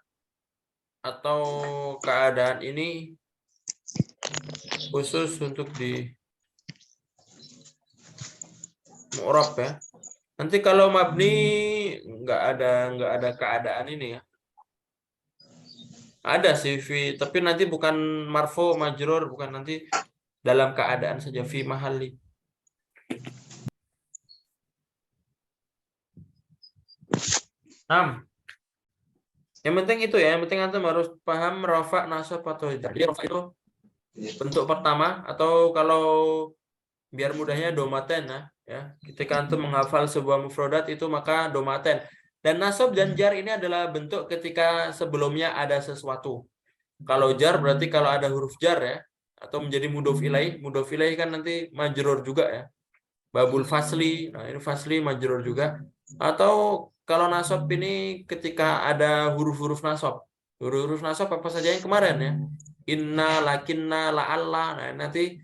atau keadaan ini khusus untuk di mu'rab ya. Nanti kalau mabni nggak ada keadaan ini ya. Ada sih fi, tapi nanti bukan marfu majrur, bukan, nanti dalam keadaan saja fi mahalli. Yang penting itu ya, yang penting antum harus paham rofa, nasab atau jar. Jadi rofa itu bentuk pertama, atau kalau biar mudahnya domaten ya. Ketika antum menghafal sebuah mufrodat itu maka domaten. Dan nasab dan jar ini adalah bentuk ketika sebelumnya ada sesuatu. Kalau jar berarti kalau ada huruf jar ya, atau menjadi mudhof ilaih. Mudhof ilaih kan nanti majrur juga ya. Babul fasli, nah ini fasli majrur juga. Atau kalau nasab ini ketika ada huruf-huruf nasab. Huruf-huruf nasab apa saja yang kemarin ya. Inna, lakinna, la'alla. Nah, nanti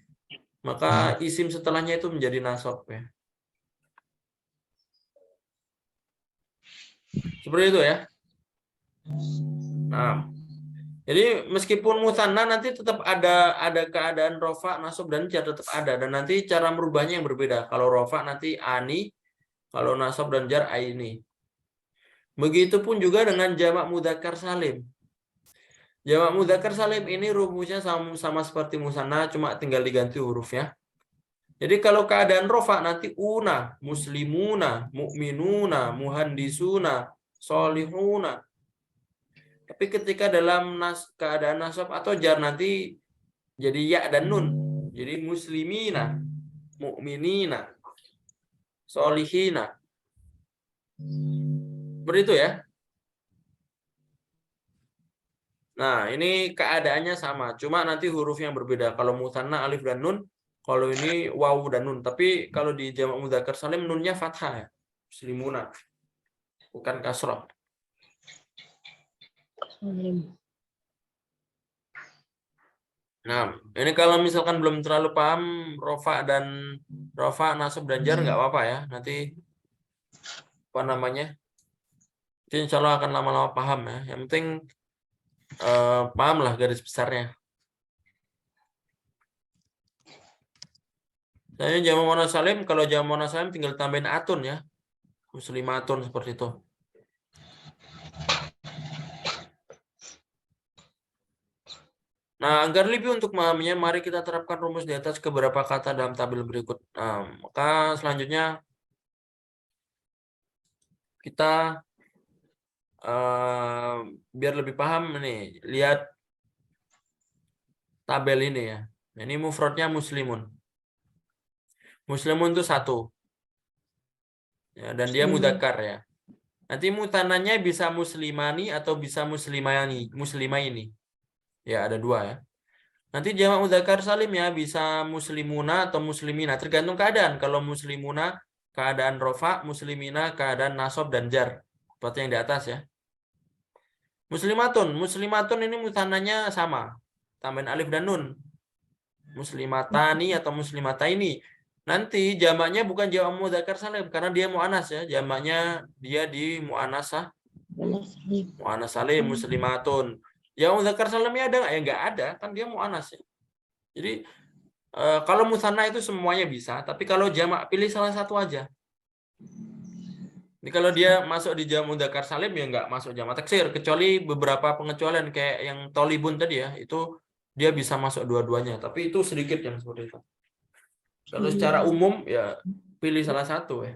maka isim setelahnya itu menjadi nasab ya. Seperti itu ya. Nah, jadi meskipun musanna nanti tetap ada keadaan rofa, nasab dan jar tetap ada, dan nanti cara merubahnya yang berbeda. Kalau rofa nanti ani, kalau nasab dan jar aini. Begitupun juga dengan jamak mudzakkar salim. Jamak mudzakkar salim ini rumusnya sama seperti musanna, cuma tinggal diganti hurufnya. Jadi kalau keadaan rofa nanti una, muslimuna, mu'minuna, muhandisuna, solihuna. Tapi ketika dalam keadaan nasab atau jar nanti jadi ya dan nun. Jadi muslimina, mu'minina, solihina. Seperti itu ya. Nah, ini keadaannya sama, cuma nanti huruf yang berbeda. Kalau musanna alif dan nun, kalau ini waw dan nun. Tapi kalau di jamak mudzakkar salim nunnya fathah ya. Muslimuna. Bukan kasrah. Nah, ini kalau misalkan belum terlalu paham rofa, nasab dan jar nggak apa-apa ya. Nanti apa namanya? Insya Allah akan lama-lama paham ya. Yang penting paham lah garis besarnya. Saya jamak muannas salim, kalau jamak muannas salim tinggal tambahin atun ya. Muslimatun seperti itu. Nah, agar lebih untuk memahaminya, mari kita terapkan rumus di atas ke beberapa kata dalam tabel berikut. Nah, maka selanjutnya kita biar lebih paham nih, lihat tabel ini ya. Ini mufradnya muslimun. Muslimun itu satu. Ya, dan dia mudzakkar ya. Nanti mutananya bisa muslimani atau bisa muslimaini. Ya, ada dua ya. Nanti jamak mudzakkar salim ya, bisa muslimuna atau muslimina, tergantung keadaan. Kalau muslimuna keadaan rofa, muslimina keadaan nasab dan jar. Seperti yang di atas ya. Muslimatun ini mutananya sama. Tambahin alif dan nun. Muslimatani atau muslimataini. Nanti jamaknya bukan jamak mudzakkar salim karena dia muannas ya. Jamaknya dia di muannasah. Muannas salim muslimatun. Jamak mudzakkar salimnya ada nggak? Ya nggak ada, kan dia muannas ya. Jadi kalau musanna itu semuanya bisa, tapi kalau jamak pilih salah satu aja. Ini kalau dia masuk di jamak mudzakkar salim ya nggak masuk jamak taksir, kecuali beberapa pengecualian kayak yang tolibun tadi ya, itu dia bisa masuk dua-duanya, tapi itu sedikit yang seperti itu. Kalau secara umum ya pilih salah satu ya.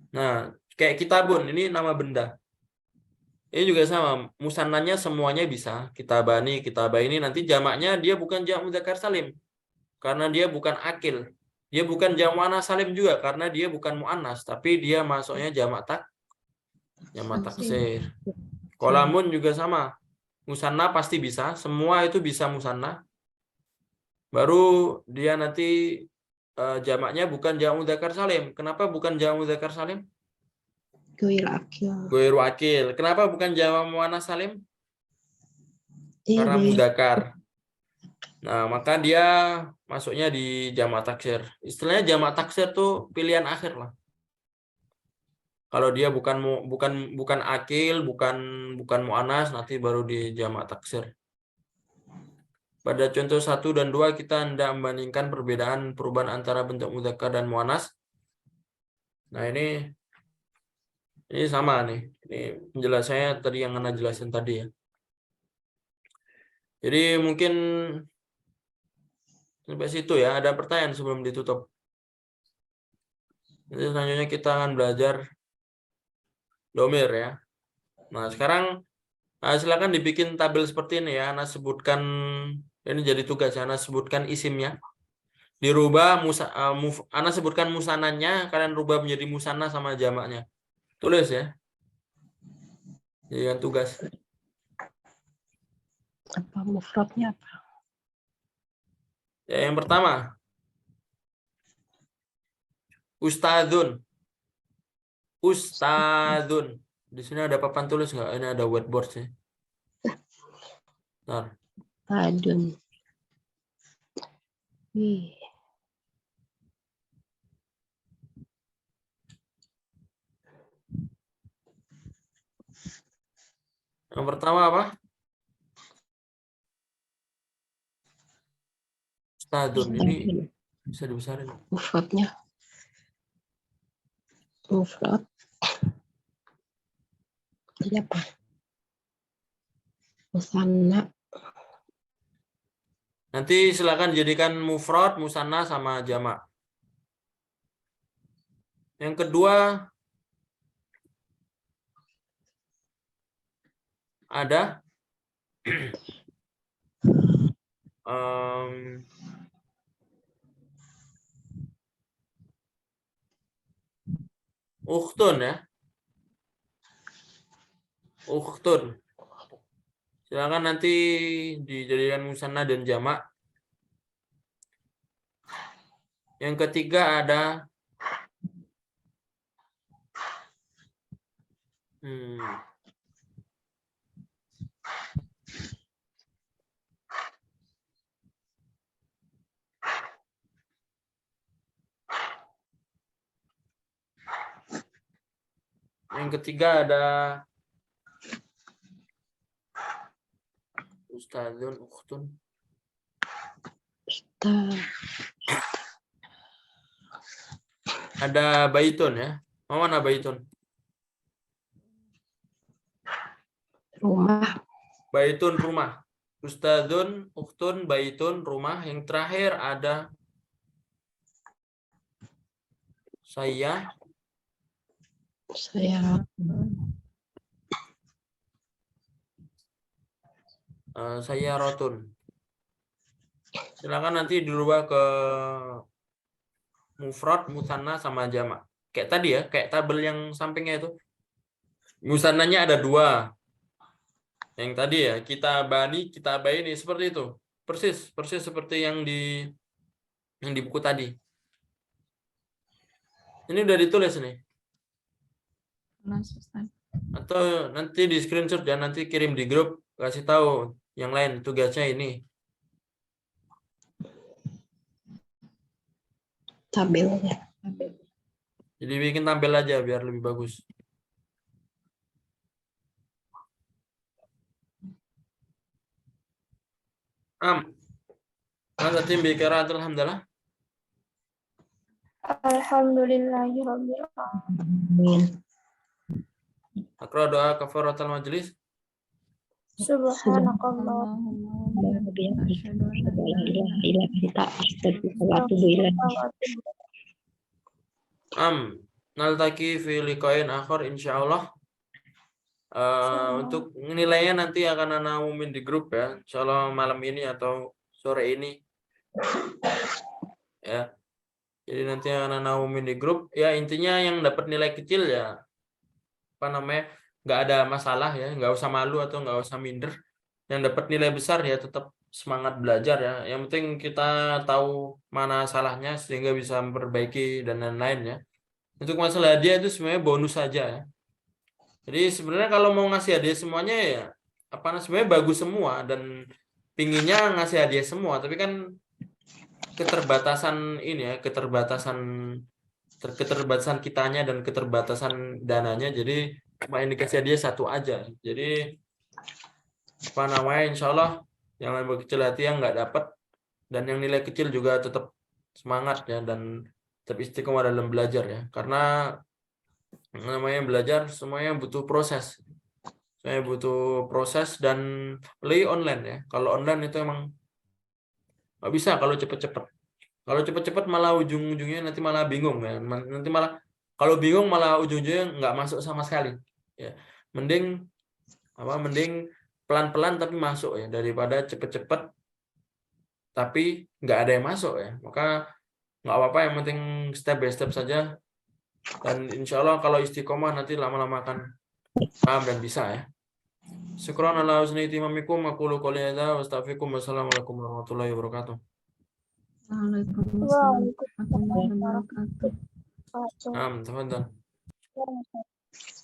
Nah, kayak kitabun ini nama benda. Ini juga sama, musannanya semuanya bisa. Kitabani, kitabaini, nanti jamaknya dia bukan jamak mudzakkar salim karena dia bukan akil. Dia bukan jamak muannas salim juga karena dia bukan muannas, tapi dia masuknya jamak taksir. Qalamun juga sama. Musanna pasti bisa, semua itu bisa musanna. Baru dia nanti jamaknya bukan jamak mudzakkar salim. Kenapa bukan jamak mudzakkar salim? Ghairu akil. Kenapa bukan jamak muannas salim? Karena mudzakkar. Nah, maka dia masuknya di jamak taksir. Istilahnya jamak taksir tuh pilihan akhir lah. Kalau dia bukan akil, bukan muannas, nanti baru di jamak taksir. Pada contoh 1 dan 2 kita hendak membandingkan perubahan antara bentuk mudzakkar dan muannas. Nah, ini sama nih. Ini penjelasannya tadi yang Anda jelasin tadi ya. Jadi mungkin sampai situ ya. Ada pertanyaan sebelum ditutup? Jadi selanjutnya kita akan belajar domir ya. Nah, sekarang silakan dibikin tabel seperti ini ya. Anda sebutkan, ini jadi tugas ya. Anda sebutkan isimnya. Dirubah, Anda sebutkan musananya, kalian rubah menjadi musanna sama jamaknya. Tulis ya. Jadi tugas. Apa mufradnya apa? Ya, yang pertama. Ustadzun. Ustadzun. Di sini ada papan tulis nggak? Ini ada whiteboard sih. Nah. Adun. Yang pertama apa? Ustadzun. Ini bisa dibesarin. Mufradnya. Mufrad. Ini apa? Musanna. Nanti silakan jadikan mufrad, musanna sama jamak. Yang kedua ada ukhtun ya. Ukhtun. Silakan nanti dijadikan musanna dan jamak. Yang ketiga ada ada ustadzun, ukhtun. Ada baitun ya. Mau mana baitun? Rumah. Baitun rumah. Ustadzun, uktun, baitun rumah. Yang terakhir ada saya. Saya Saya rotun. Silakan nanti dirubah ke mufrad, musanna sama jamak. Kayak tadi ya, kayak tabel yang sampingnya itu. Musannanya ada 2. Yang tadi ya, kita bani, kita baini seperti itu. Persis seperti yang di buku tadi. Ini udah ditulis nih. Atau nanti di screenshot dan nanti kirim di grup, kasih tahu yang lain tugasnya ini. tabelnya. Jadi bikin tampil aja biar lebih bagus. Masa tim bicara alhamdulillah. Alhamdulillahirabbil Amin. Akra doa kafaratul majlis. Subhanakallah. Naltaki fi liqain akhir insyaallah. Untuk nilainya nanti akan ana umumin di grup ya. Insyaallah malam ini atau sore ini. Ya. Jadi nanti akan ana umumin di grup. Ya intinya yang dapat nilai kecil ya apa namanya? Nggak ada masalah ya, nggak usah malu atau nggak usah minder. Yang dapat nilai besar ya tetap semangat belajar ya. Yang penting kita tahu mana salahnya sehingga bisa memperbaiki dan lain-lain ya. Untuk masalah hadiah itu sebenarnya bonus saja ya. Jadi sebenarnya kalau mau ngasih hadiah semuanya ya apa sebenarnya bagus semua dan pinginnya ngasih hadiah semua, tapi kan keterbatasan ini ya, keterbatasan kitanya dan keterbatasan dananya, jadi cuma yang dikasih hadiah satu aja. Jadi apa namanya, insya Allah yang lebih kecil hati yang nggak dapat dan yang nilai kecil juga tetap semangat ya dan tetap istiqomah dalam belajar ya, karena namanya belajar semuanya butuh proses. Saya butuh proses dan play online ya. Kalau online itu emang nggak bisa kalau cepet-cepet. Kalau cepet-cepet malah ujung-ujungnya nanti malah bingung ya. Nanti malah kalau bingung malah ujung-ujungnya nggak masuk sama sekali. Ya, mending pelan-pelan tapi masuk ya daripada cepet-cepet tapi nggak ada yang masuk ya. Maka nggak apa-apa, yang penting step by step saja. Dan insya Allah kalau istiqomah nanti lama-lama akan paham dan bisa ya. Syukran ala husni timamikum, aqulu qouli hadza wa astaghfirukum. Wassalamualaikum warahmatullahi wabarakatuh. Waalaikumsalam warahmatullahi wabarakatuh. Tafadhal.